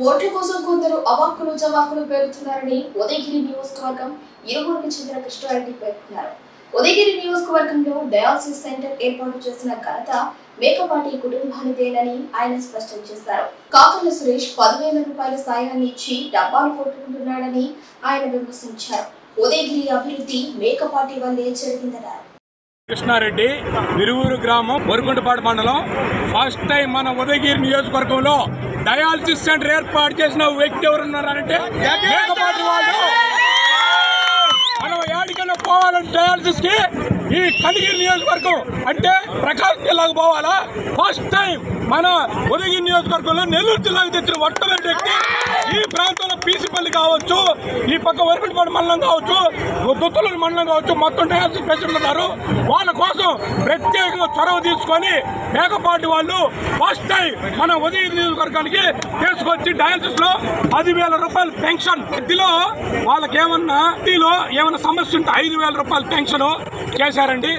ఓట్ల కోసం కొందరు అవాక్కులు జవాకులు పేరుతున్నారని ఉదయగిరి నియోజకవర్గం ఇరువురికి చెందిన కృష్ణారెడ్డి పేర్కొన్నారు. ఉదయగిరి నియోజకవర్గంలో డయాలసిస్ సెంటర్ ఏర్పాటు చేసిన ఘనత మేకపాటి కుటుంబానిదేనని ఆయన స్పష్టం చేశారు. కాకర్ల సురేష్ 10,000 రూపాయల సాయాన్ని ఇచ్చి డబ్బాలు కొట్టుకుంటున్నాడని ఆయన విమర్శించారు. ఉదయగిరి అభివృద్ధి మేకపాటి వల్లే జరిగిందన్నారు. కృష్ణారెడ్డి ఇరువురు గ్రామం వరకుంటపాడు మండలం ఫస్ట్ టైం మన ఉదయగిరి నియోజకవర్గంలో డయాలసిస్ సెంటర్ ఏర్పాటు చేసిన వ్యక్తి ఎవరున్నారంటే మేకపాటి వాళ్ళు. మనం ఏడికన్నా పోవాలంటే డయాలసిస్ కి ఈ కలిగిరి నియోజకవర్గం అంటే ప్రకాశం జిల్లాకు పోవాలా. ఫస్ట్ టైం మన ఉదయగిరి నియోజకవర్గంలో నెల్లూరు జిల్లాకు తెచ్చిన వట్టలేని వ్యక్తి. ఈ ప్రాంతంలో పీసిపల్లి కావచ్చు, ఈ పక్క వరకుంటపాడు మండలం కావచ్చు, దుత్తలూరు మండలం కావచ్చు, మొత్తం డయాలసిస్ పేషెంట్లు ఉన్నారు. వాళ్ళ కోసం ప్రత్యేకంగా చొరవ తీసుకొని మేకపాటి వాళ్ళు ఫస్ట్ టైం మన ఉదయగిరి నియోజకవర్గానికి తీసుకొచ్చి డయాలసిస్ లో 10,000 రూపాయలు పెన్షన్. ఇందులో వాళ్ళకి ఏమన్నా సమస్య ఉంటే 5,000 రూపాయలు పెన్షన్ చేశారండి.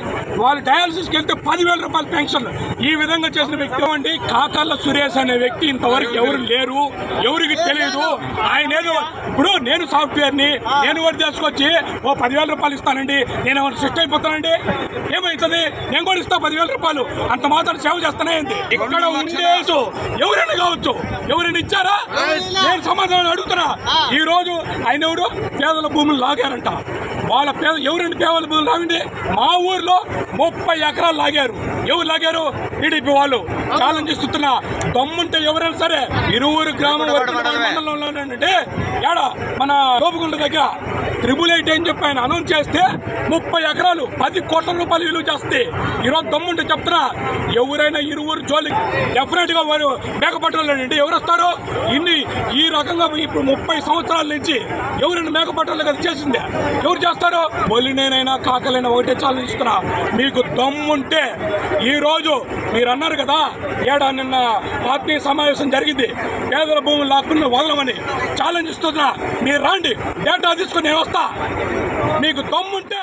వాళ్ళు డయాలసిస్ కి వెళ్తే 10,000 రూపాయల పెన్షన్. ఈ విధంగా చేసిన వ్యక్తి అండి కాకర్ల సురేష్ అనే వ్యక్తి. ఇంతవరకు ఎవరు లేరు, ఎవరికి తెలియదు. ఆయన ఏదో ఇప్పుడు నేను సాఫ్ట్వేర్ ని నేను కూడా తీసుకొచ్చి 10,000 రూపాయలు ఇస్తానండి, నేను ఎవరు సిస్ట్ అయిపోతానండి, ఏమవుతుంది, నేను కూడా ఇస్తా 10,000 రూపాయలు, అంత మాత్రం సేవ చేస్తానే. ఇక్కడ ఉండేసు ఎవరైనా కావచ్చు, ఎవరైనా ఇచ్చారా? నేను సమాధానం అడుగుతున్నా. ఈ రోజు ఆయన ఎవడు పేదల భూములు లాగారంట. వాళ్ళ ఎవరండి పేదల భూములు లాగండి? మా ఊర్లో 30 ఎకరాలు లాగారు. ఎవరు లాగారు? టీడీపీ వాళ్ళు. ఛాలెంజ్ ఇస్తున్నా, దమ్ముంటే ఎవరైనా సరే ఇరువురు గ్రామం మండలంలో అంటే ఏడా మన తోపుగుంట దగ్గర 888 అని చెప్పి ఆయన అనౌన్స్ చేస్తే 30 ఎకరాలు 10 కోట్ల రూపాయలు విలువ చేస్తే ఈరోజు దమ్ముంటే చెప్తున్నా, ఎవరైనా ఇరువురు జోలి డెఫినెట్ గా వారు మేకపట్టాలండి. ఎవరు వస్తారు? ఈ రకంగా ఇప్పుడు 30 సంవత్సరాల నుంచి ఎవరైనా మేకపట్టాలి కదా చేసిందే, ఎవరు చేస్తారు? బొలినేనైనా కాకలైనా ఒకటే ఛాలెంజ్ ఇస్తున్నా, మీకు దమ్ముంటే ఈ రోజు మీరు అన్నారు కదా నిన్న ఆత్మీయ సమావేశం జరిగింది, పేదల భూములు లాక్కుని వదలమని ఛాలెంజ్ ఇస్తున్నా. మీరు రండి, డేటా తీసుకుని నేను వస్తా. మీకు దమ్ముంటే